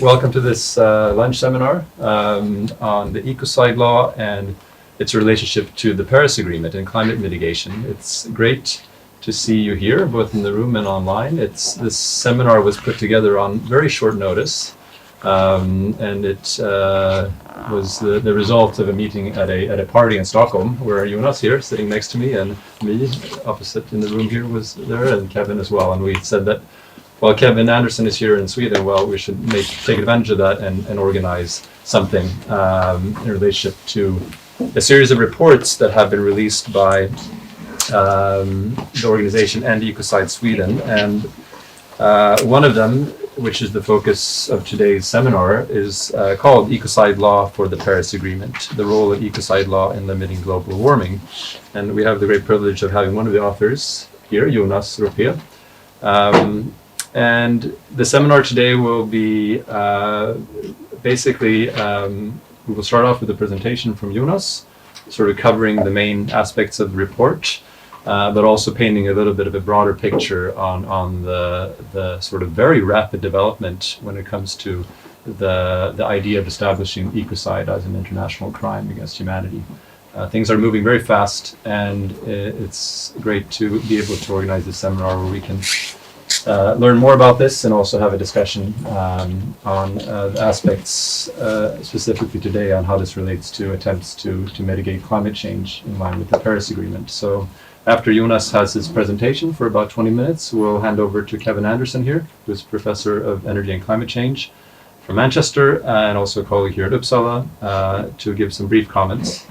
Welcome to this lunch seminar on the Ecocide Law and its relationship to the Paris Agreement and climate mitigation. It's great to see you here, both in the room and online. This seminar was put together on very short notice, and it was the result of a meeting at a party in Stockholm, where Jonas here, sitting next to me, and me, opposite in the room here, was there, and Kevin as well. And we said that, well, Kevin Anderson is here in Sweden, well, we should take advantage of that and organize something in relationship to a series of reports that have been released by the organization and Ecocide Sweden. And one of them, which is the focus of today's seminar, is called Ecocide Law for the Paris Agreement, the role of Ecocide Law in limiting global warming. And we have the great privilege of having one of the authors here, Jonas Roupé. And the seminar today will be basically, we will start off with a presentation from Jonas, sort of covering the main aspects of the report, but also painting a little bit of a broader picture on the sort of very rapid development when it comes to the idea of establishing ecocide as an international crime against humanity. Things are moving very fast, and it's great to be able to organize this seminar where we can learn more about this and also have a discussion on the aspects specifically today on how this relates to attempts to mitigate climate change in line with the Paris Agreement. So after Jonas has his presentation for about 20 minutes, we'll hand over to Kevin Anderson here, who's Professor of Energy and Climate Change from Manchester and also a colleague here at Uppsala, to give some brief comments.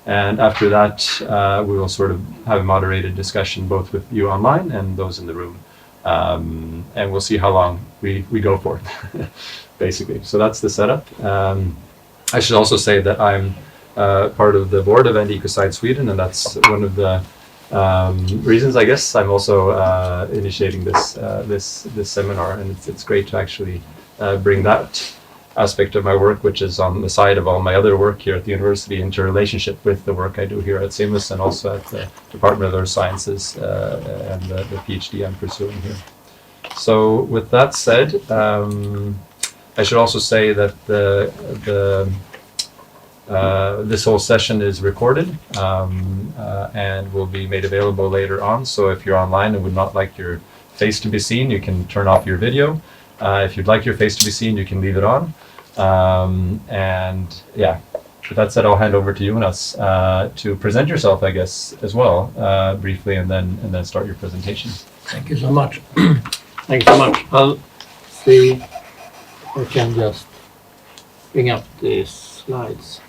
And after that, we will sort of have a moderated discussion both with you online and those in the room. And we'll see how long we go for, basically. So that's the setup. I should also say that I'm part of the board of Ecocide Sweden, and that's one of the reasons, I guess, I'm also initiating this seminar. And it's great to actually bring that aspect of my work, which is on the side of all my other work here at the university, into relationship with the work I do here at CEMUS and also at the Department of Earth Sciences and the PhD I'm pursuing here. So with that said, I should also say that this whole session is recorded and will be made available later on. So if you're online and would not like your face to be seen, you can turn off your video. If you'd like your face to be seen, you can leave it on. And yeah, with that said, I'll hand over to Jonas to present yourself, I guess, as well, briefly, and then start your presentation. Thank you so much. Thank you so much. I'll see if I can just bring up the slides.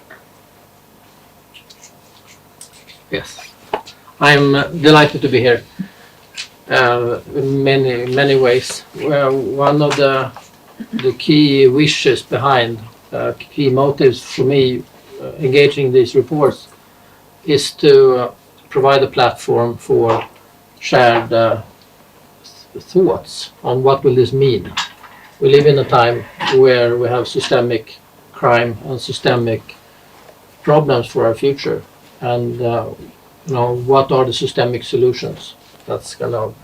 Yes, I'm delighted to be here. In many ways. One of the key wishes behind, key motives for me engaging these reports is to provide a platform for shared thoughts on what will this mean. We live in a time where we have systemic crime and systemic problems for our future, and what are the systemic solutions? That's kind of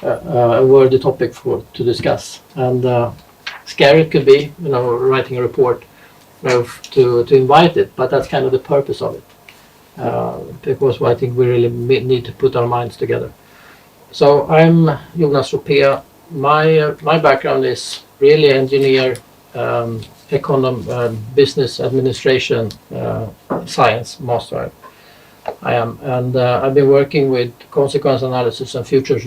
a worthy topic to discuss, and scary it could be, writing a report to invite it, but that's kind of the purpose of it, because I think we really need to put our minds together. So I'm Jonas Roupé. My background is really engineer, business administration, science master. I am, and I've been working with consequence analysis and futures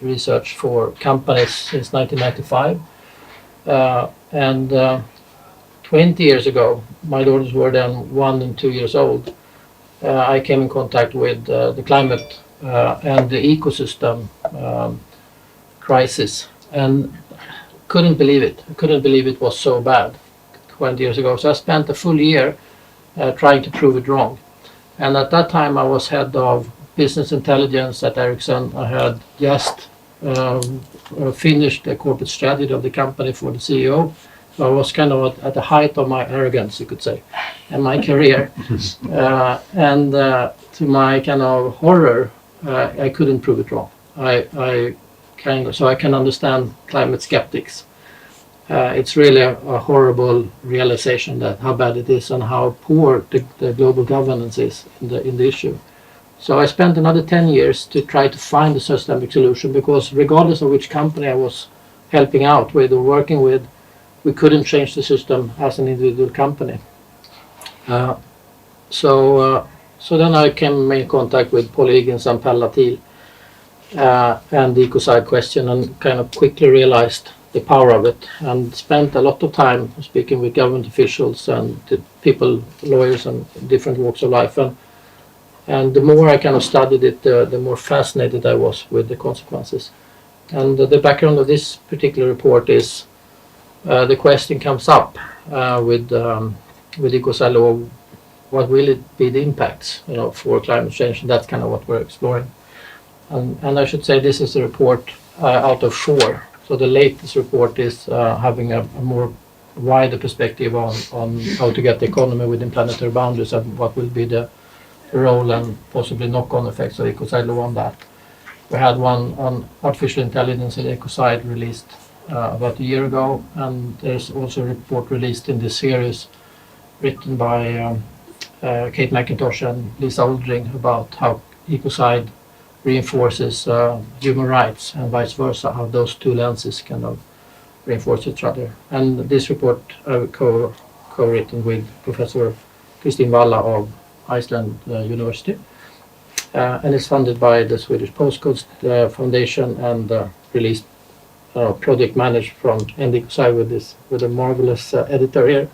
research for companies since 1995. And 20 years ago, my daughters were then 1 and 2 years old. I came in contact with the climate and the ecosystem crisis, and couldn't believe it. I couldn't believe it was so bad 20 years ago. So I spent a full year trying to prove it wrong. And at that time, I was head of business intelligence at Ericsson. I had just finished the corporate strategy of the company for the CEO. So I was kind of at the height of my arrogance, you could say, and my career. And to my kind of horror, I couldn't prove it wrong. So I can understand climate skeptics. it's really a horrible realization that how bad it is and how poor the global governance is in the issue. So I spent another 10 years to try to find a systemic solution, because regardless of which company I was helping out with or working with, we couldn't change the system as an individual company. So then I came in contact with Paul Higgins and Pal Latil and the Ecocide question, and kind of quickly realized the power of it, and spent a lot of time speaking with government officials and the people, lawyers, and different walks of life. And the more I kind of studied it, the more fascinated I was with the consequences. And the background of this particular report is the question comes up with Ecocide Law, what will it be the impacts, for climate change? And that's kind of what we're exploring. And I should say this is a report out of 4. So the latest report is having a more wider perspective on how to get the economy within planetary boundaries and what will be the role and possibly knock-on effects of Ecocide Law on that. We had one on artificial intelligence in Ecocide released about a year ago, and there's also a report released in this series written by Kate McIntosh and Lisa Oldring about how Ecocide reinforces human rights and vice versa, how those two lenses kind of reinforce each other. And this report co-written with Professor Kristin Walla of Iceland University, and it's funded by the Swedish Postcodes Foundation and released project managed from Ecocide with a marvelous editor here,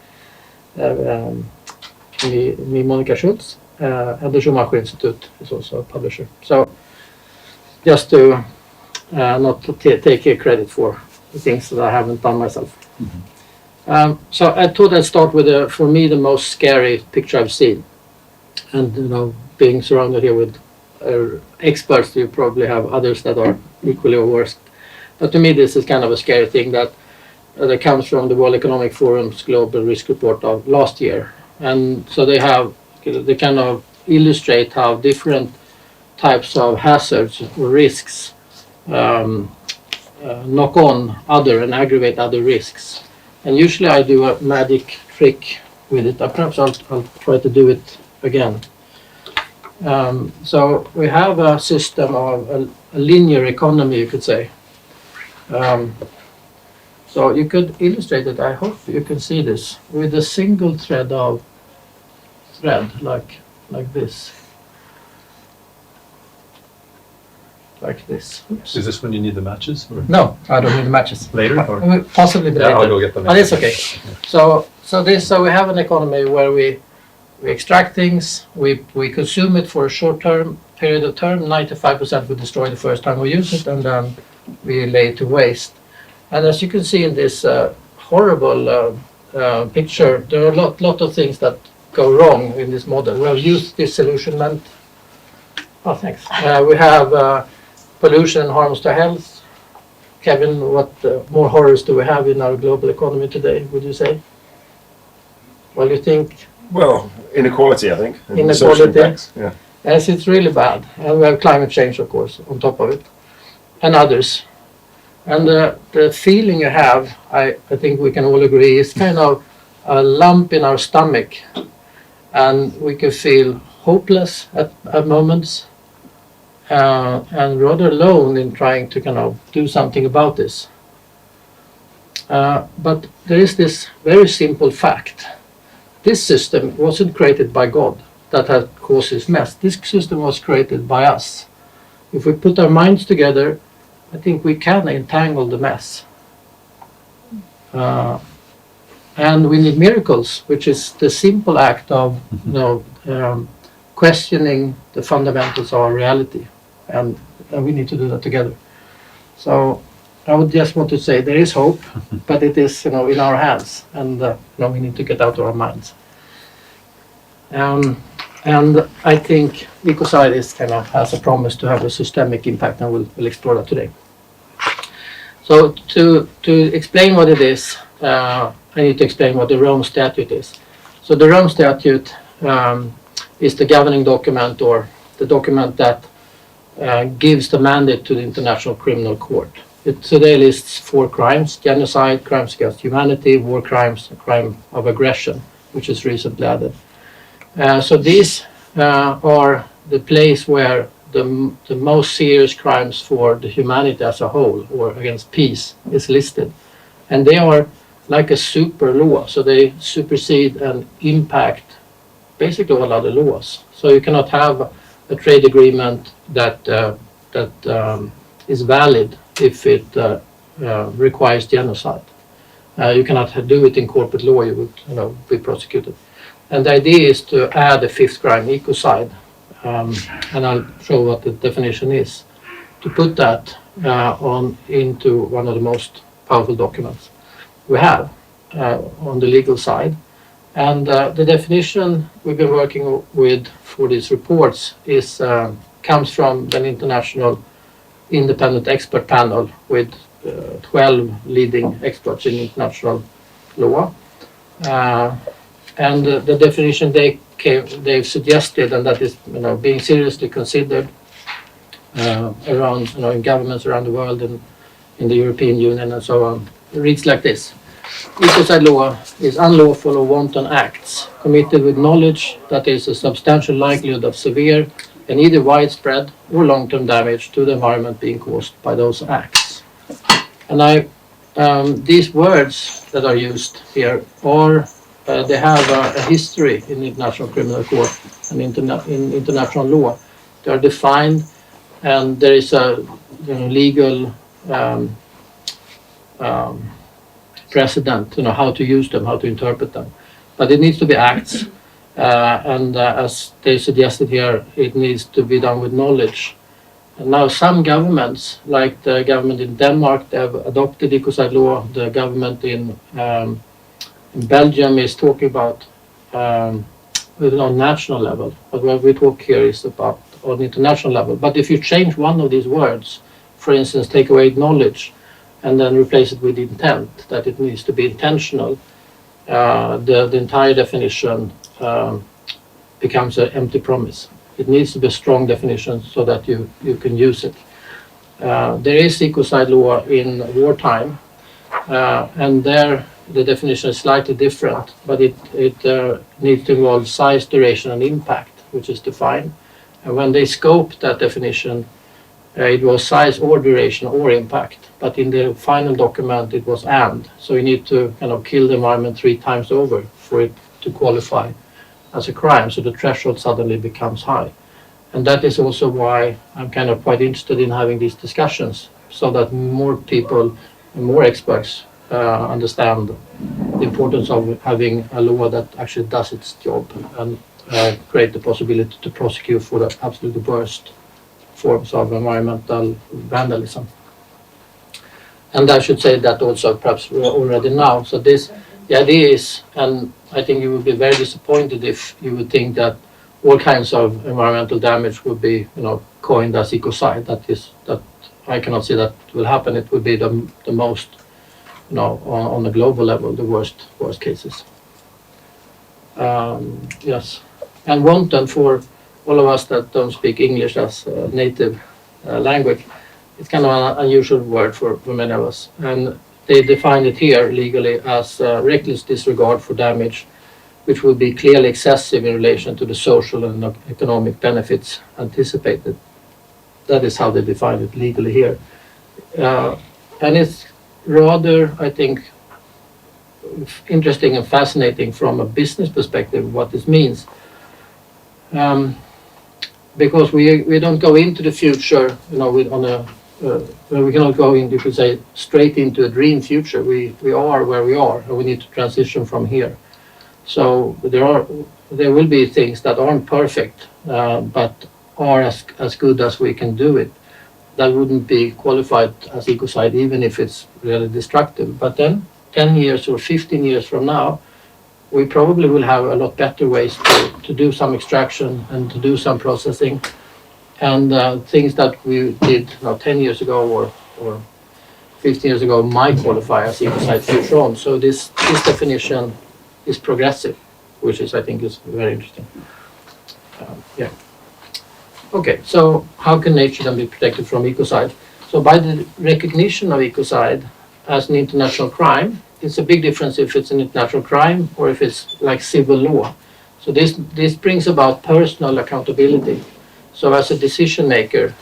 me Monica Schultz, and the Schumacher Institute is also a publisher. So just to not to take credit for the things that I haven't done myself. Mm-hmm. So I thought I'd start with for me the most scary picture I've seen. And being surrounded here with experts, you probably have others that are equally or worse. But to me, this is kind of a scary thing that comes from the World Economic Forum's Global Risk Report of last year. And so they kind of illustrate how different types of hazards or risks knock on other and aggravate other risks. And usually I do a magic trick with it. Perhaps I'll try to do it again. So we have a system of a linear economy, you could say. So you could illustrate it, I hope you can see this, with a single thread like this. Like this. Oops. Is this when you need the matches? Or? No, I don't need the matches. Later? Or? Possibly later. I'll go get them. But it's okay. So we have an economy where we extract things, we consume it for a short period of time, 95% we destroy the first time we use it, and then we lay it to waste. And as you can see in this horrible picture, there are a lot of things that go wrong in this model. We have used disillusionment. Oh, thanks. We have pollution and harms to health. Kevin, what more horrors do we have in our global economy today, would you say? Well, you think? Well, inequality, I think. Inequality. Yeah. Yes, it's really bad. And we have climate change, of course, on top of it. And others. And the feeling you have, I think we can all agree, is kind of a lump in our stomach. And we can feel hopeless at moments. And rather alone in trying to kind of do something about this. But there is this very simple fact. This system wasn't created by God that has caused this mess. This system was created by us. If we put our minds together, I think we can entangle the mess. And we need miracles, which is the simple act of questioning the fundamentals of our reality. And we need to do that together. So I would just want to say there is hope, but it is in our hands, and we need to get out of our minds. And I think Ecocide has a promise to have a systemic impact, and we'll explore that today. So to explain what it is, I need to explain what the Rome Statute is. So the Rome Statute is the governing document, or the document that gives the mandate to the International Criminal Court. It today lists 4 crimes: genocide, crimes against humanity, war crimes, and crime of aggression, which is recently added. So these are the place where the most serious crimes for the humanity as a whole, or against peace, is listed. And they are like a super law, so they supersede and impact basically all other laws. So you cannot have a trade agreement that is valid if it requires genocide. You cannot do it in corporate law; you would, be prosecuted. And the idea is to add a 5th crime, ecocide, and I'll show what the definition is. To put that into one of the most powerful documents we have on the legal side. And the definition we've been working with for these reports comes from an international independent expert panel with 12 leading experts in international law. And the definition they've suggested, and that is being seriously considered around in governments around the world and in the European Union and so on, reads like this: Ecocide law is unlawful or wanton acts committed with knowledge that there is a substantial likelihood of severe and either widespread or long-term damage to the environment being caused by those acts. And these words that are used here are they have a history in the International Criminal Court and in international law. They are defined, and there is a legal precedent, how to use them, how to interpret them. But it needs to be acts, and as they suggested here, it needs to be done with knowledge. And now some governments, like the government in Denmark, they have adopted ecocide law. The government in Belgium is talking about on national level, but what we talk here is about on international level. But if you change one of these words, for instance, take away knowledge and then replace it with intent, that it needs to be intentional, the entire definition becomes an empty promise. It needs to be a strong definition so that you can use it. There is ecocide law in wartime, and there the definition is slightly different, but it needs to involve size, duration, and impact, which is defined. And when they scoped that definition, it was size or duration or impact, but in the final document it was and. So you need to kill the environment 3 times over for it to qualify as a crime. So the threshold suddenly becomes high. And that is also why I'm quite interested in having these discussions, so that more people and more experts understand the importance of having a law that actually does its job and create the possibility to prosecute for the absolute worst forms of environmental vandalism. And I should say that also perhaps already now. So the idea is, and I think you would be very disappointed if you would think that all kinds of environmental damage would be coined as ecocide. That I cannot see that will happen. It would be the most on a global level, the worst cases. Yes, and wanton, for all of us that don't speak English as a native language, it's kind of an unusual word for many of us. And they define it here legally as reckless disregard for damage, which would be clearly excessive in relation to the social and economic benefits anticipated. That is how they define it legally here. And it's rather, I think, interesting and fascinating from a business perspective what this means. Because we don't go into the future, we cannot go in, you could say, straight into a dream future. We are where we are, and we need to transition from here. So there will be things that aren't perfect, but are as good as we can do it. That wouldn't be qualified as ecocide, even if it's really destructive. But then 10 years or 15 years from now, we probably will have a lot better ways to do some extraction and to do some processing. And things that we did 10 years ago or 15 years ago might qualify as ecocide future on. So this definition is progressive, which I think is very interesting. Yeah. Okay, so how can nature then be protected from ecocide? So by the recognition of ecocide as an international crime, it's a big difference if it's an international crime or if it's like civil law. So this brings about personal accountability. So as a decision maker,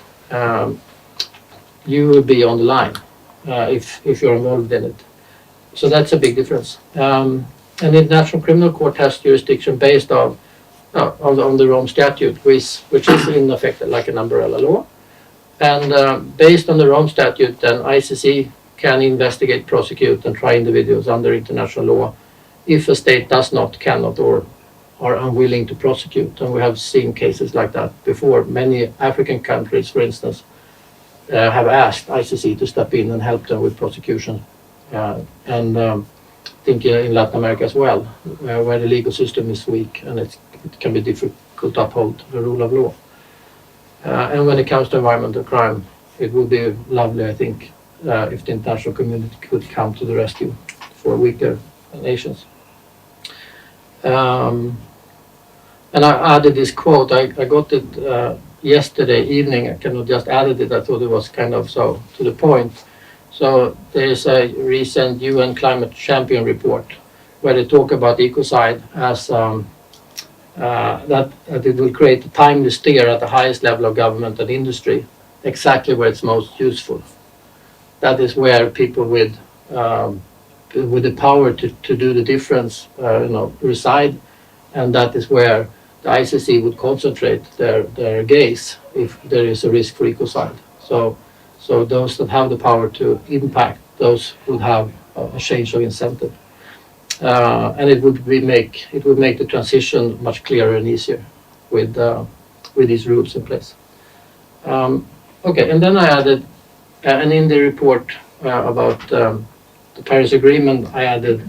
you will be on the line if you're involved in it. So that's a big difference. And the International Criminal Court has jurisdiction based on the Rome Statute, which is in effect like an umbrella law. And based on the Rome Statute, then ICC can investigate, prosecute, and try individuals under international law if a state does not, cannot, or are unwilling to prosecute. And we have seen cases like that before. Many African countries, for instance, have asked ICC to step in and help them with prosecution. And I think in Latin America as well, where the legal system is weak and it can be difficult to uphold the rule of law. And when it comes to environmental crime, it would be lovely, I think, if the international community could come to the rescue for weaker nations. And I added this quote. I got it yesterday evening. I kind of just added it. I thought it was kind of so to the point. So there is a recent UN Climate Champion report where they talk about ecocide as that it will create a timely steer at the highest level of government and industry, exactly where it's most useful. That is where people with the power to do the difference, reside, and that is where the ICC would concentrate their gaze if there is a risk for ecocide. So those that have the power to impact, those would have a change of incentive, and it would make the transition much clearer and easier with these rules in place. Okay, and then I added, and in the report about the Paris Agreement, I added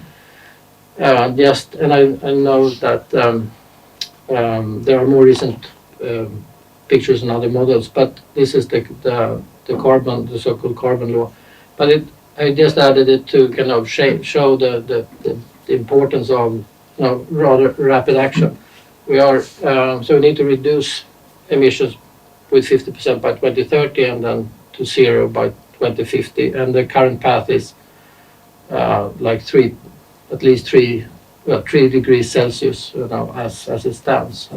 and I know that there are more recent pictures and other models, but this is the so-called carbon law. But I just added it to kind of show the importance of rather rapid action. So we need to reduce emissions with 50% by 2030 and then to zero by 2050. And the current path is at least 3 degrees Celsius, as it stands.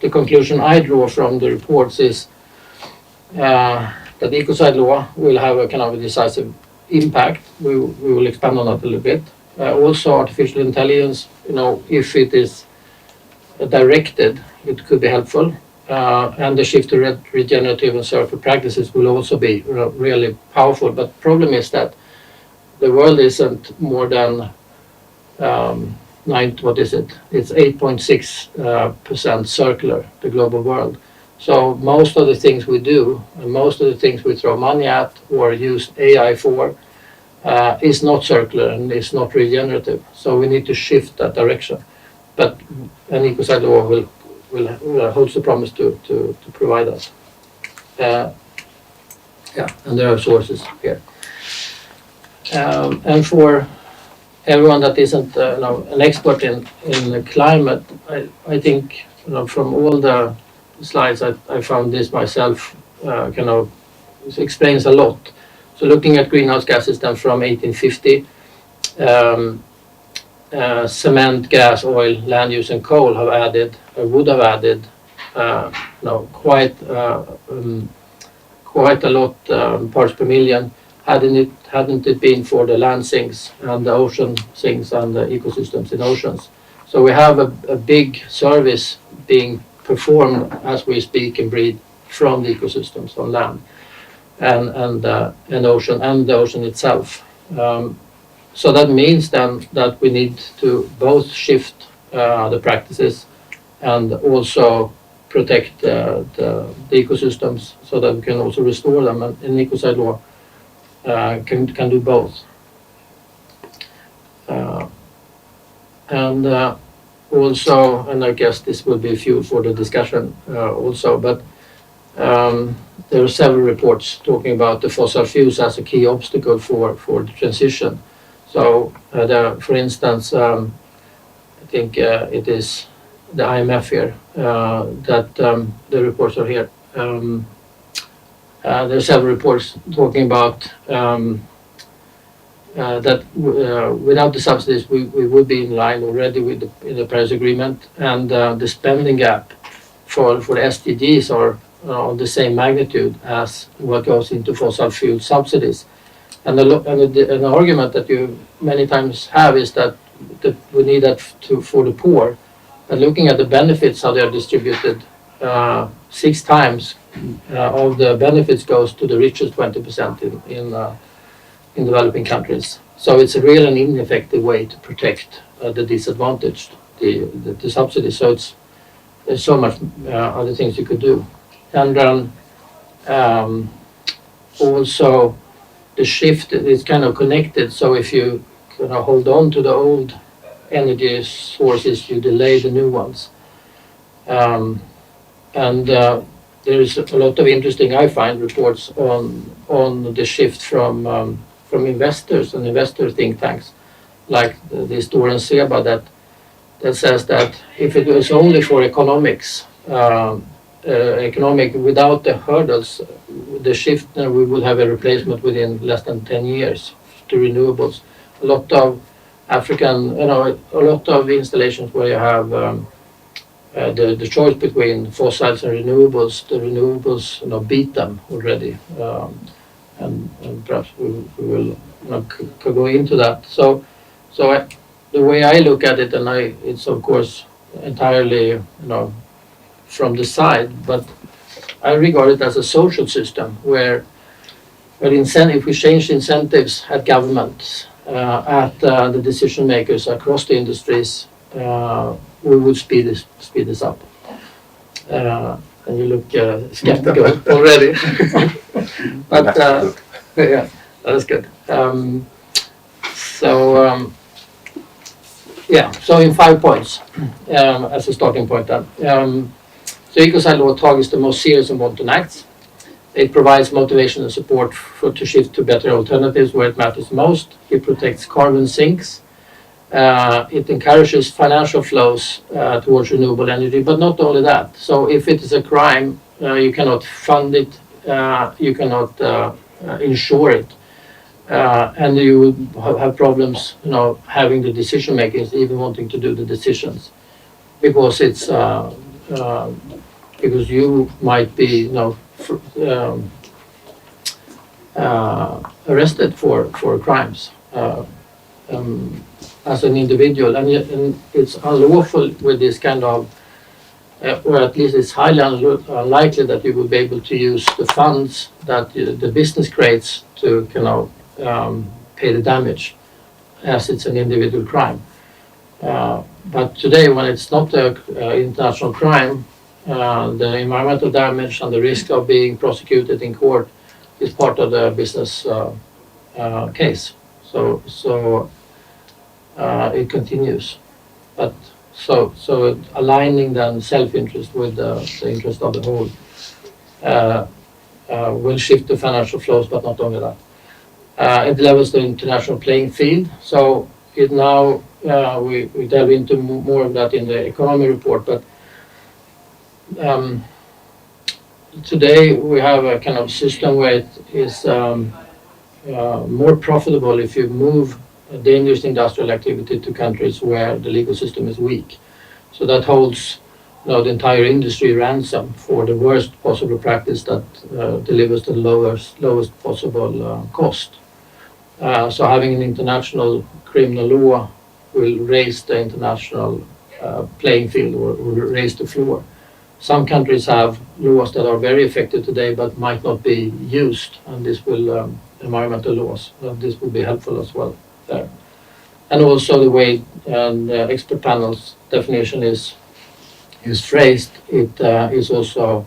The conclusion I draw from the reports is that the Ecocide Law will have a kind of a decisive impact. We will expand on that a little bit. Also, artificial intelligence, if it is directed, it could be helpful. And the shift to regenerative and circular practices will also be really powerful. But the problem is that the world isn't more than It's 8.6% circular, the global world. So most of the things we do, and most of the things we throw money at or use AI for, is not circular and is not regenerative. So we need to shift that direction. But an Ecocide Law will holds the promise to provide us. And there are sources here. And for everyone that isn't an expert in climate, I think from all the slides I found this myself explains a lot. So looking at greenhouse gases then from 1850, cement, gas, oil, land use and coal would have added quite a lot parts per million hadn't it been for the land sinks and the ocean sinks and the ecosystems in oceans. So we have a big service being performed as we speak and breathe from the ecosystems on land and ocean and the ocean itself. So that means then that we need to both shift the practices and also protect the ecosystems so that we can also restore them. And an Ecocide Law can do both. Also, and I guess this will be fuel for the discussion also, but there are several reports talking about the fossil fuels as a key obstacle for the transition. So for instance, I think it is the IMF here, that the reports are here. There are several reports talking about that without the subsidies we would be in line already with the Paris Agreement, and the spending gap for the SDGs are on the same magnitude as what goes into fossil fuel subsidies. And an argument that you many times have is that we need that for the poor. But looking at the benefits, how they are distributed, 6 times of the benefits goes to the richest 20% in developing countries. So it's a real and ineffective way to protect the disadvantaged, the subsidies. So there's so much other things you could do. And then also the shift is kind of connected. So if you kind of hold on to the old energy sources, you delay the new ones. There is a lot of interesting, I find, reports on the shift from investors and investor think tanks, like the historian Seba, that says that if it was only for economic without the hurdles, the shift, we would have a replacement within less than 10 years to renewables. A lot of African, a lot of installations where you have the choice between fossils and renewables, the renewables beat them already, and perhaps we will could go into that. So the way I look at it, and it's of course entirely from the side, but I regard it as a social system where if we change incentives at governments, at the decision makers across the industries, we would speed this up. And you look skeptical already. But yeah, that is good. So in 5 points as a starting point then. So Ecocide Law targets the most serious and wanton acts. It provides motivation and support to shift to better alternatives where it matters most. It protects carbon sinks. It encourages financial flows towards renewable energy, but not only that. So if it is a crime, you cannot fund it, you cannot insure it, and you will have problems, having the decision makers even wanting to do the decisions, because it's because you might be, arrested for crimes. As an individual, and it's unlawful with this kind of, or at least it's highly unlikely that you will be able to use the funds that the business creates to pay the damage, as it's an individual crime. But today, when it's not an international crime, the environmental damage and the risk of being prosecuted in court is part of the business case. So it continues, but so aligning then self-interest with the interest of the whole will shift the financial flows, but not only that. It levels the international playing field. So it now we delve into more of that in the economy report, but today we have a kind of system where it is more profitable if you move dangerous industrial activity to countries where the legal system is weak. So that holds the entire industry ransom for the worst possible practice that delivers the lowest possible cost. So having an international criminal law will raise the international playing field, or raise the floor. Some countries have laws that are very effective today but might not be used, and this will environmental laws, this will be helpful as well there. And also the way the expert panel's definition is phrased, it is also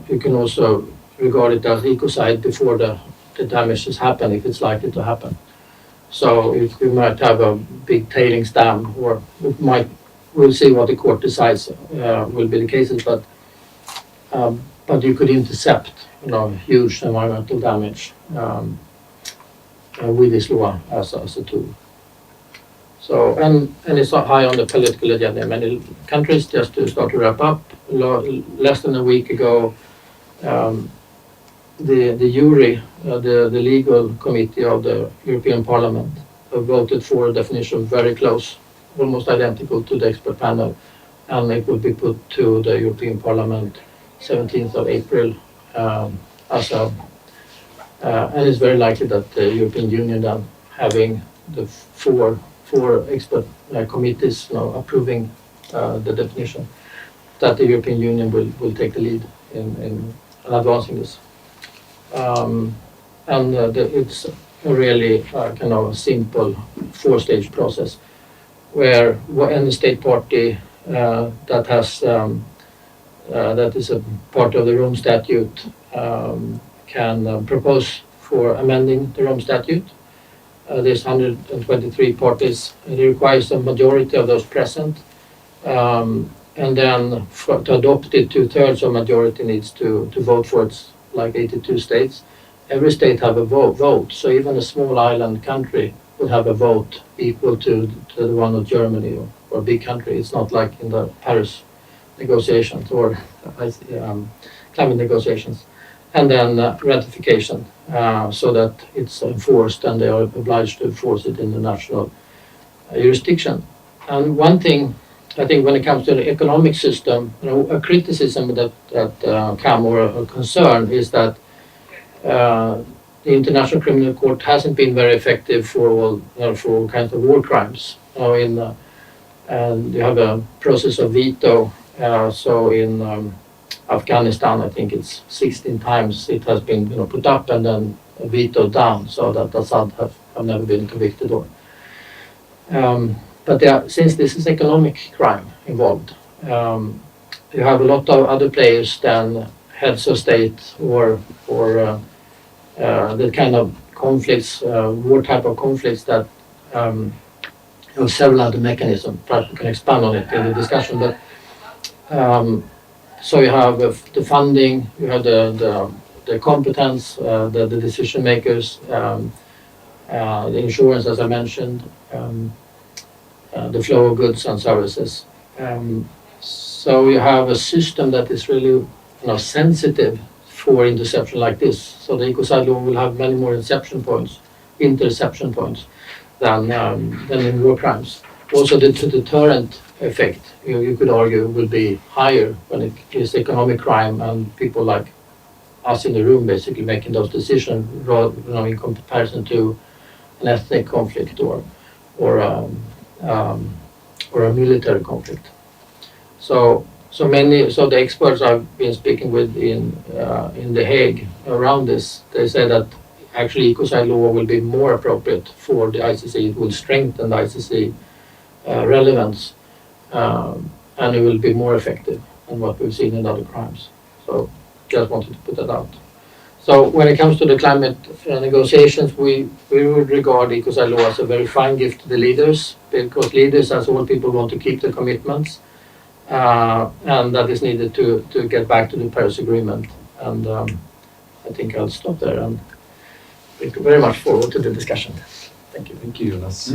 you can also regard it as ecocide before the damage has happened, if it's likely to happen. So if we might have a big tailings dam, or we'll see what the court decides will be the cases, but you could intercept huge environmental damage with this law as a tool. So, and it's not high on the political agenda in many countries. Just to start to wrap up, less than a week ago, the jury, the legal committee of the European Parliament, voted for a definition very close, almost identical to the expert panel, and it will be put to the European Parliament 17th of April as a, and it's very likely that the European Union then having the four expert committees now approving the definition, that the European Union will take the lead in advancing this. It's a really kind of simple four-stage process where any state party that has that is a part of the Rome Statute can propose for amending the Rome Statute. There's 123 parties, and it requires a majority of those present. And then to adopt it, 2/3 of majority needs to vote for it, like 82 states. Every state have a vote, so even a small island country would have a vote equal to the one of Germany or a big country. It's not like in the Paris negotiations or climate negotiations. And then ratification, so that it's enforced and they are obliged to enforce it in the national jurisdiction. And one thing, I think when it comes to the economic system, a criticism that come or a concern is that the International Criminal Court hasn't been very effective for all kinds of war crimes. And you have a process of veto. So in Afghanistan, I think it's 16 times it has been put up and then vetoed down, so that Assad have never been convicted or. But since this is economic crime involved, you have a lot of other players than heads of state or the kind of conflicts, war type of conflicts that have several other mechanisms. Perhaps we can expand on it in the discussion. But so you have the funding, you have the competence, the decision makers, the insurance, as I mentioned, the flow of goods and services. So you have a system that is really sensitive for interception like this. So the Ecocide Law will have many more interception points than in war crimes. Also the deterrent effect, you could argue, will be higher when it is economic crime and people like us in the room basically making those decisions, in comparison to an ethnic conflict or a military conflict. So the experts I've been speaking with in The Hague around this, they say that actually Ecocide Law will be more appropriate for the ICC. It will strengthen the ICC relevance, and it will be more effective than what we've seen in other crimes. So just wanted to put that out. So when it comes to the climate negotiations, we would regard Ecocide Law as a very fine gift to the leaders, because leaders, as all people, want to keep the commitments, and that is needed to get back to the Paris Agreement. And I think I'll stop there, and look very much forward to the discussion. Thank you. Thank you, Jonas.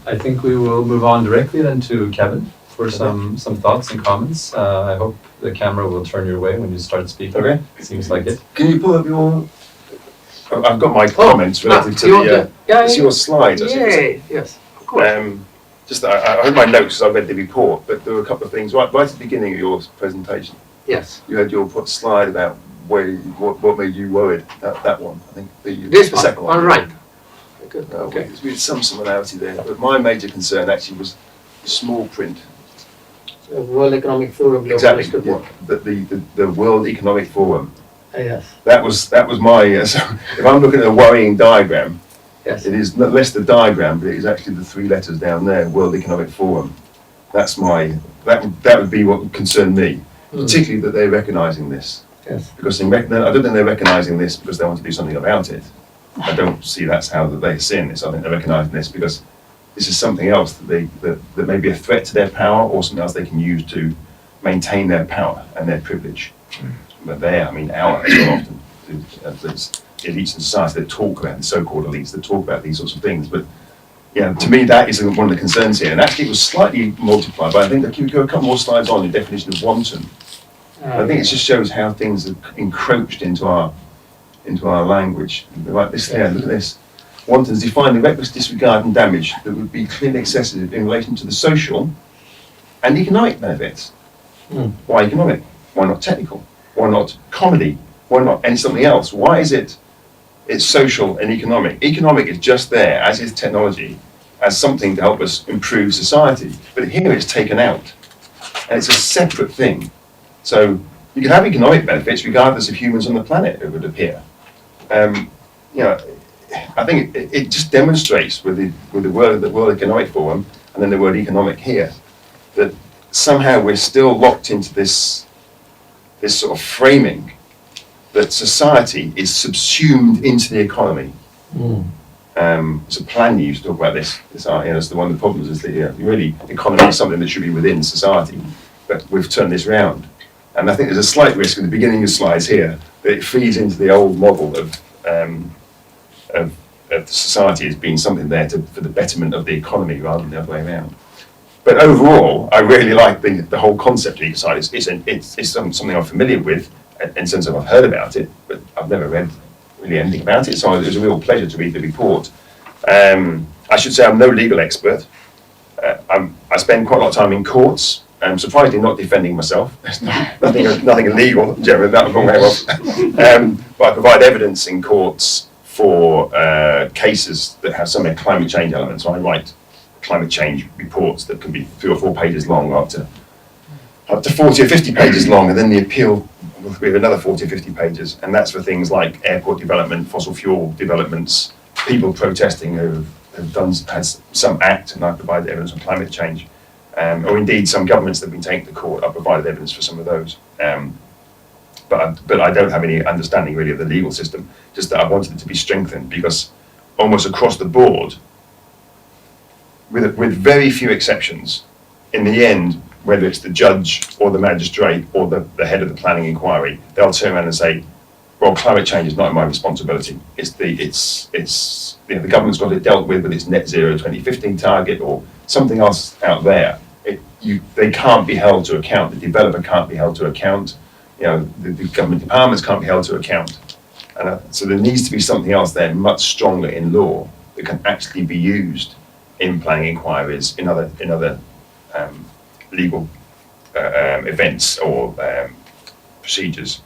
I think we will move on directly then to Kevin for some thoughts and comments. I hope the camera will turn your way when you start speaking. Okay. Seems like it. Can you pull up your... I've got my comments related to it's your slides. Yes, of course. Just I heard my notes as I read the report, but there were a couple of things right at the beginning of your presentation. Yes. You had your slide about what made you worried. That one, I think. The second one. All right. Good. Okay. There's some similarity there, but my major concern actually was the small print. World Economic Forum. Exactly. The World Economic Forum. Yes. That was my. So if I'm looking at a worrying diagram, yes, it is not less the diagram, but it is actually the three letters down there, World Economic Forum. That's my. That would be what would concern me, particularly that they're recognising this. Yes. Because I don't think they're recognising this because they want to do something about it. I don't see that's how they're seeing this. I think they're recognising this because this is something else that may be a threat to their power, or something else they can use to maintain their power and their privilege. But our as well often. elites in society that talk about, the so-called elites that talk about these sorts of things. But to me, that is one of the concerns here. And actually, it was slightly multiplied. But I think that you go a couple more slides on the definition of wanton. I think it just shows how things are encroached into our language. Like this there, look at this. Wanton is defined the reckless disregard and damage that would be clearly excessive in relation to the social and economic benefits. Why economic? Why not technical? Why not comedy? Why not something else? Why is it's social and economic? Economic is just there, as is technology, as something to help us improve society. But here it's taken out. And it's a separate thing. So you can have economic benefits regardless of humans on the planet, it would appear. I think it just demonstrates with the World Economic Forum and then the word economic here, that somehow we're still locked into this sort of framing that society is subsumed into the economy. It's a plan used to talk about this. It's the one of the problems is that really economy is something that should be within society, but we've turned this round. And I think there's a slight risk at the beginning of the slides here that it feeds into the old model of society as being something there for the betterment of the economy rather than the other way around. But overall, I really like the whole concept of ecocide. It's something I'm familiar with in the sense of I've heard about it, but I've never read really anything about it. So it was a real pleasure to read the report. I should say I'm no legal expert. I spend quite a lot of time in courts. I'm surprisingly not defending myself. There's nothing illegal, generally, that I'm aware of. But I provide evidence in courts for cases that have some climate change elements. So I write climate change reports that can be 3 or 4 pages long, up to 40 or 50 pages long, and then the appeal will be another 40 or 50 pages. And that's for things like airport development, fossil fuel developments, people protesting who had some act, and I provide evidence on climate change. Or indeed some governments that have been taken to court. I provided evidence for some of those. But I don't have any understanding really of the legal system, just that I wanted it to be strengthened because almost across the board, with very few exceptions, in the end, whether it's the judge or the magistrate or the head of the planning inquiry, they'll turn around and say, well, climate change is not my responsibility. The government's got it dealt with its net zero 2015 target or something else out there. They can't be held to account. The developer can't be held to account. The government departments can't be held to account. And so there needs to be something else there, much stronger in law, that can actually be used in planning inquiries, in other legal events or procedures.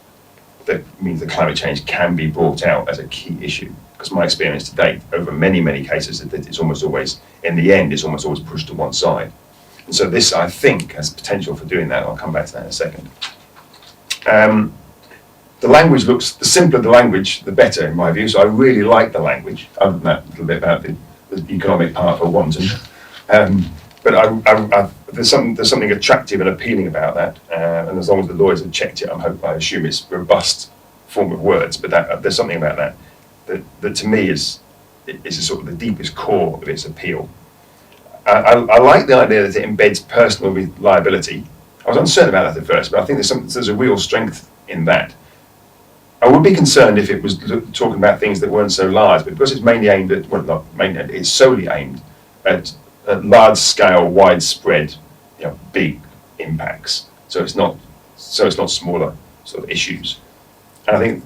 That means that climate change can be brought out as a key issue. Because my experience to date, over many, many cases, that it's almost always, in the end, it's almost always pushed to one side. And so this, I think, has potential for doing that. I'll come back to that in a second. The language the simpler the language, the better, in my view. So I really like the language, other than that little bit about the economic part for wanton. But there's something attractive and appealing about that. And as long as the lawyers have checked it, I assume it's a robust form of words. But there's something about that to me is a sort of the deepest core of its appeal. I like the idea that it embeds personal liability. I was uncertain about that at first, but I think there's a real strength in that. I would be concerned if it was talking about things that weren't so large, but because it's mainly aimed at, well, not mainly, it's solely aimed at large-scale, widespread, big impacts. So it's not smaller sort of issues. And I think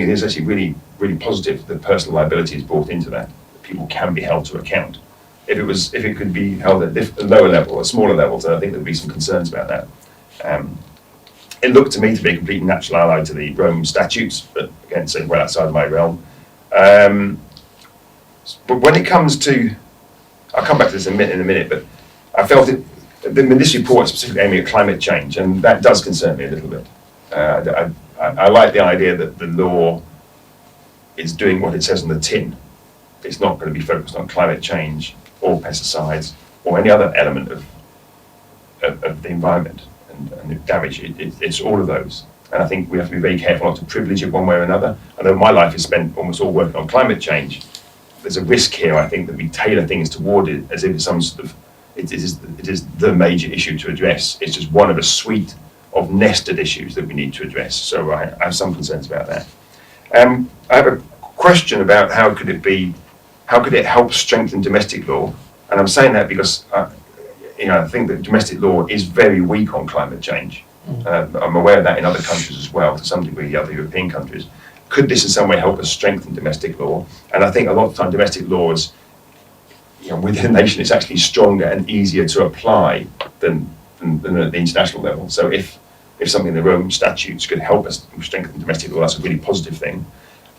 it is actually really, really positive that personal liability is brought into that. People can be held to account. If it could be held at a lower level, or smaller levels, then I think there'd be some concerns about that. It looked to me to be a complete natural ally to the Rome statutes, but again, so well outside of my realm. But when it comes to, I'll come back to this in a minute, but I felt this report is specifically aiming at climate change, and that does concern me a little bit. I like the idea that the law is doing what it says on the tin. It's not going to be focused on climate change or pesticides or any other element of the environment and damage. It's all of those. And I think we have to be very careful not to privilege it one way or another. Although my life is spent almost all working on climate change, there's a risk here, I think, that we tailor things toward it as if it's some sort of, it is the major issue to address. It's just one of a suite of nested issues that we need to address. So I have some concerns about that. I have a question about how could it help strengthen domestic law? And I'm saying that because I think that domestic law is very weak on climate change. I'm aware of that in other countries as well, to some degree, other European countries. Could this in some way help us strengthen domestic law? And I think a lot of the time domestic law is, within a nation, it's actually stronger and easier to apply than at the international level. So if something in the Rome statutes could help us strengthen domestic law, that's a really positive thing.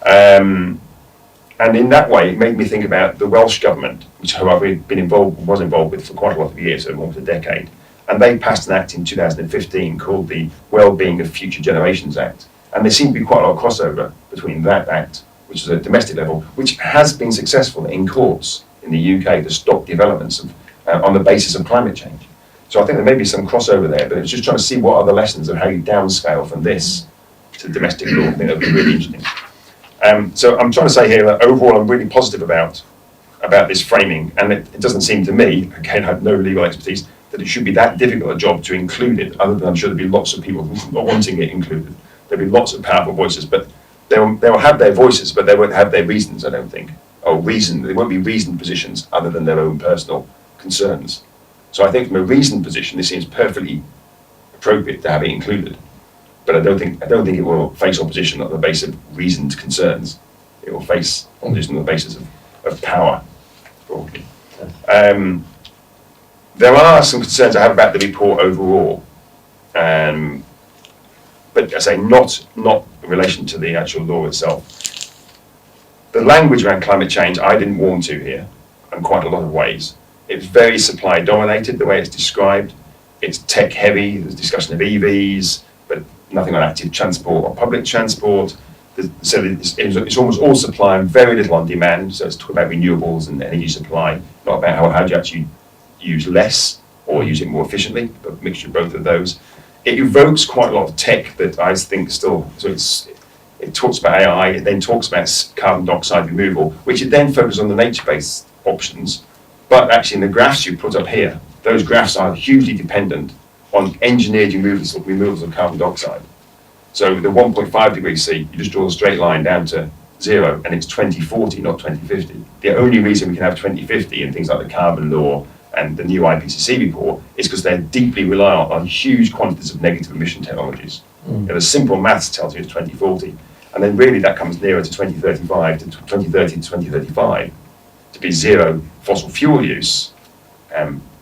And in that way, it made me think about the Welsh government, which I've was involved with for quite a lot of years, so almost a decade. And they passed an act in 2015 called the Wellbeing of Future Generations Act. And there seemed to be quite a lot of crossover between that act, which is at domestic level, which has been successful in courts in the UK to stop developments on the basis of climate change. So I think there may be some crossover there, but it's just trying to see what are the lessons of how you downscale from this to domestic law. I think that would be really interesting. So I'm trying to say here that overall I'm really positive about this framing, and it doesn't seem to me, again I have no legal expertise, that it should be that difficult a job to include it, other than I'm sure there'll be lots of people wanting it included. There'll be lots of powerful voices, but they'll have their voices, but they won't have their reasons, I don't think. There won't be reasoned positions other than their own personal concerns. So I think from a reasoned position, this seems perfectly appropriate to have it included. But I don't think it will face opposition on the basis of reasoned concerns. It will face opposition on the basis of power, broadly. There are some concerns I have about the report overall, but I say not in relation to the actual law itself. The language around climate change I didn't warm to here in quite a lot of ways. It's very supply dominated, the way it's described. It's tech heavy, there's discussion of EVs, but nothing on active transport or public transport. So it's almost all supply and very little on demand. So it's talking about renewables and energy supply, not about how do you actually use less or use it more efficiently, but a mixture of both of those. It evokes quite a lot of tech that I think still, it talks about AI, it then talks about carbon dioxide removal, which it then focuses on the nature-based options. But actually in the graphs you put up here, those graphs are hugely dependent on engineered removals of carbon dioxide. So the 1.5 degrees C, you just draw a straight line down to 0, and it's 2040, not 2050. The only reason we can have 2050 in things like the carbon law and the new IPCC report is because they're deeply reliant on huge quantities of negative emission technologies. The simple maths tells you it's 2040, and then really that comes nearer to 2035 to 2030 to 2035 to be zero fossil fuel use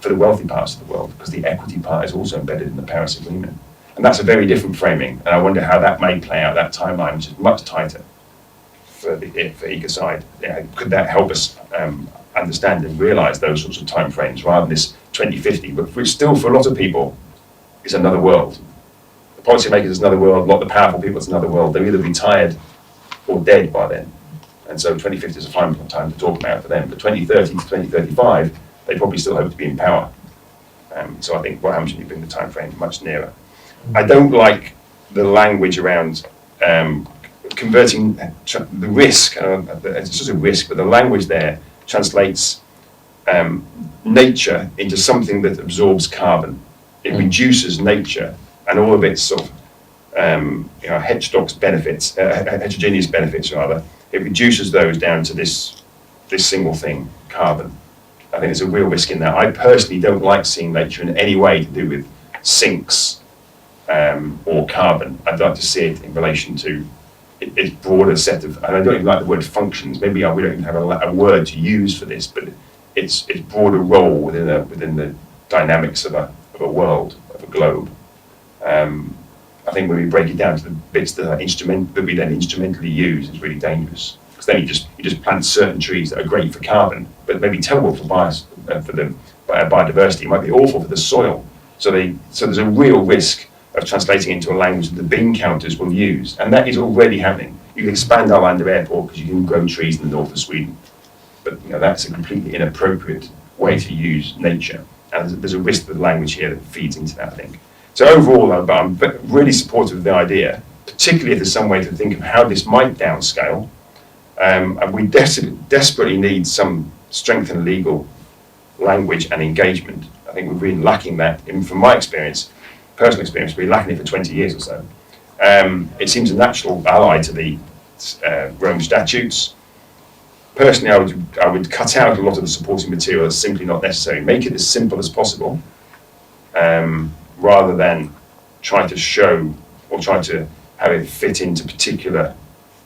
for the wealthy parts of the world, because the equity part is also embedded in the Paris Agreement. And that's a very different framing, and I wonder how that may play out, that timeline, which is much tighter for Ecocide. Could that help us understand and realise those sorts of timeframes rather than this 2050, but which still for a lot of people is another world. The policymakers is another world, a lot of the powerful people is another world. They're either retired or dead by then. And so 2050 is a fine time to talk about for them. But 2030 to 2035, they probably still hope to be in power. So I think what happens when you bring the time frame much nearer. I don't like the language around converting the risk. It's just a risk, but the language there translates nature into something that absorbs carbon. It reduces nature and all of its sort of heterogeneous benefits rather. It reduces those down to this single thing, carbon. I think there's a real risk in that. I personally don't like seeing nature in any way to do with sinks or carbon. I'd like to see it in relation to its broader set of, and I don't even like the word functions. Maybe we don't even have a word to use for this, but its broader role within the dynamics of a world, of a globe. I think when we break it down to the bits that we then instrumentally use, it's really dangerous. Because then you just plant certain trees that are great for carbon, but maybe terrible for the biodiversity. It might be awful for the soil. So there's a real risk of translating into a language that the bean counters will use, and that is already happening. You can expand Arlanda Airport because you can grow trees in the north of Sweden, but that's a completely inappropriate way to use nature. And there's a risk that the language here that feeds into that, I think. So overall, I'm really supportive of the idea, particularly if there's some way to think of how this might downscale. And we desperately need some strengthened legal language and engagement. I think we've been lacking that, even from my experience, personal experience, we've been lacking it for 20 years or so. It seems a natural ally to the Rome statutes. Personally, I would cut out a lot of the supporting material that's simply not necessary. Make it as simple as possible, rather than try to show or try to have it fit into particular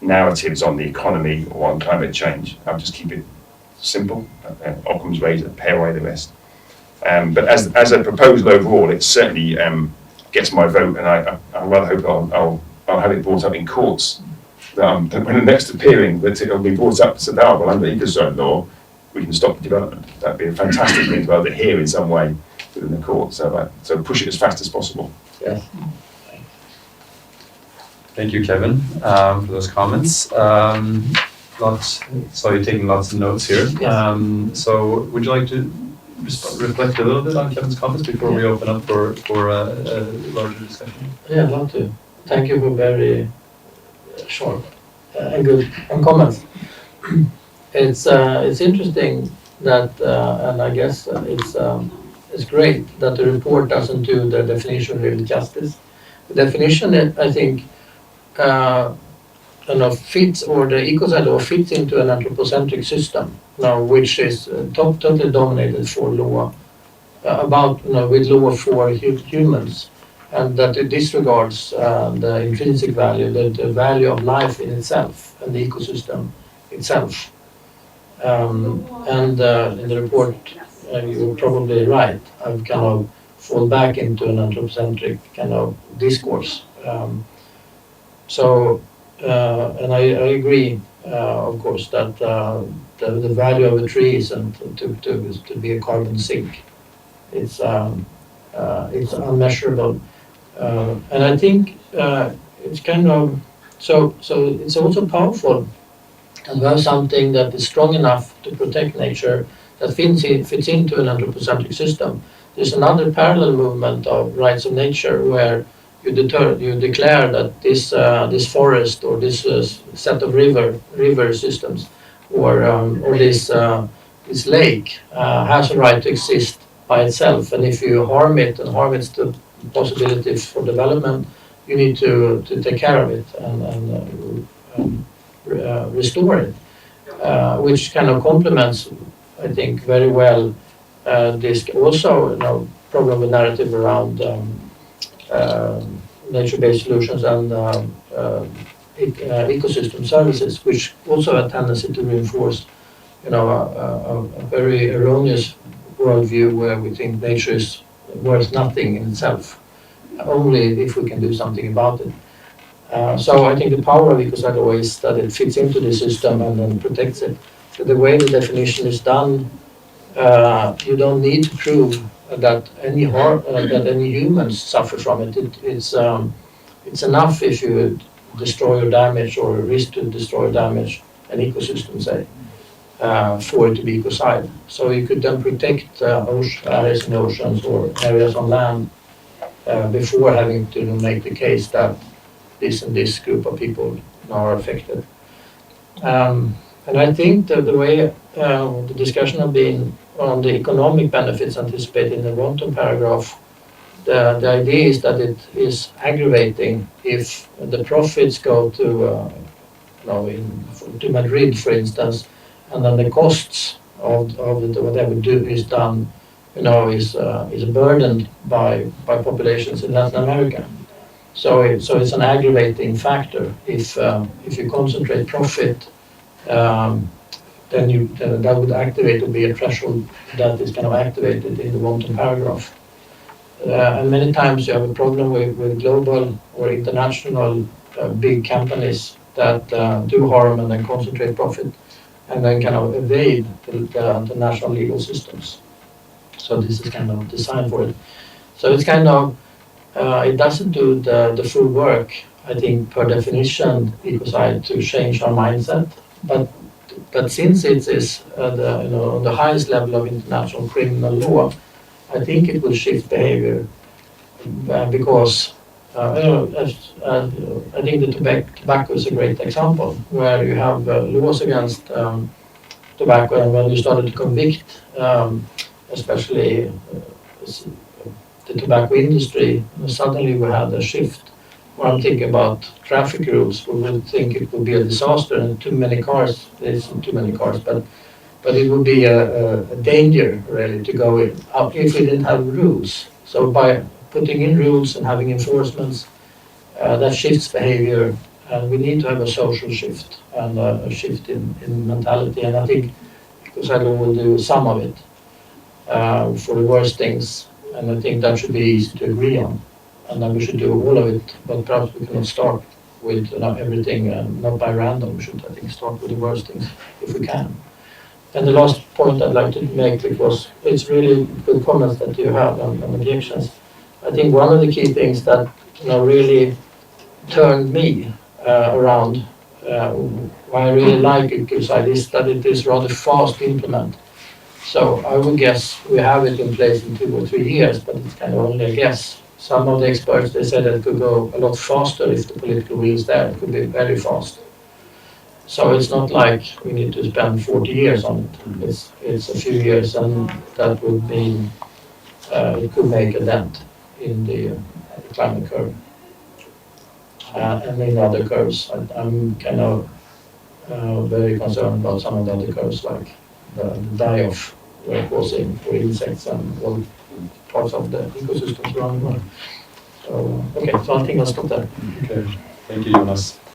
narratives on the economy or on climate change. I'll just keep it simple. Occam's razor, pare away the rest. But as a proposal overall, it certainly gets my vote, and I rather hope I'll have it brought up in courts. When the next appearing, that it'll be brought up so that, well, under Ecocide Law, we can stop the development. That'd be a fantastic thing to be able to hear in some way within the court. So push it as fast as possible. Yes. Thank you, Kevin, for those comments. Saw you taking lots of notes here. Yes. So would you like to reflect a little bit on Kevin's comments before we open up for a larger discussion? Yeah, I'd love to. Thank you for very short and good comments. It's interesting that, and I guess it's great that the report doesn't do the definition really justice. The definition, I think, fits, or the Ecocide Law fits into an anthropocentric system now, which is totally dominated for law with law for humans, and that it disregards the intrinsic value, the value of life in itself and the ecosystem itself. In the report, you're probably right. I've kind of fall back into an anthropocentric kind of discourse. And I agree, of course, that the value of a tree isn't to be a carbon sink. It's unmeasurable, and I think it's kind of so. It's also powerful to have something that is strong enough to protect nature that fits into an anthropocentric system. There's another parallel movement of rights of nature where you declare that this forest or this set of river systems or this lake has a right to exist by itself, and if you harm it and harm its the possibility for development, you need to take care of it and restore it, which kind of complements, I think, very well this also problem with narrative around nature-based solutions and ecosystem services, which also have a tendency to reinforce, a very erroneous worldview where we think nature is worth nothing in itself, only if we can do something about it. So I think the power of Ecocide Law is that it fits into the system and then protects it. So the way the definition is done, you don't need to prove that any humans suffer from it. It's enough if you destroy or damage or risk to destroy or damage an ecosystem, say, for it to be ecocide. So you could then protect areas in oceans or areas on land before having to make the case that this and this group of people are affected. And I think that the way the discussion has been on the economic benefits anticipated in the bottom paragraph, the idea is that it is aggravating if the profits go to Madrid, for instance, and then the costs of whatever is done, is burdened by populations in Latin America. So it's an aggravating factor if you concentrate profit. Then that would activate to be a threshold that is kind of activated in the bottom paragraph. And many times you have a problem with global or international big companies that do harm and then concentrate profit and then kind of evade the national legal systems. So this is kind of designed for it. So it's kind of, it doesn't do the full work, I think, per definition, Ecocide, to change our mindset, but since it is on the highest level of international criminal law, I think it will shift behavior because I think the tobacco is a great example where you have laws against tobacco, and when you started to convict, especially the tobacco industry, suddenly we had a shift when I'm thinking about traffic rules, we would think it would be a disaster and too many cars. There isn't too many cars, but it would be a danger really to go in if we didn't have rules. So by putting in rules and having enforcements, that shifts behavior, and we need to have a social shift and a shift in mentality. And I think Ecocide Law will do some of it for the worst things, and I think that should be easy to agree on. And then we should do all of it, but perhaps we cannot start with everything, not by random. We should, I think, start with the worst things if we can. And the last point I'd like to make, because it's really good comments that you have on objections. I think one of the key things that really turned me around, why I really like Ecocide, is that it is rather fast to implement. So I would guess we have it in place in 2 or 3 years, but it's kind of only a guess. Some of the experts, they said that it could go a lot faster if the political will is there. It could be very fast. So it's not like we need to spend 40 years on it. It's a few years, and that would mean it could make a dent in the climate curve and in other curves. I'm kind of very concerned about some of the other curves, like the die-off, where it was in for insects and all parts of the ecosystems around the world. So, okay, so I think I'll stop there. Okay, thank you, Jonas.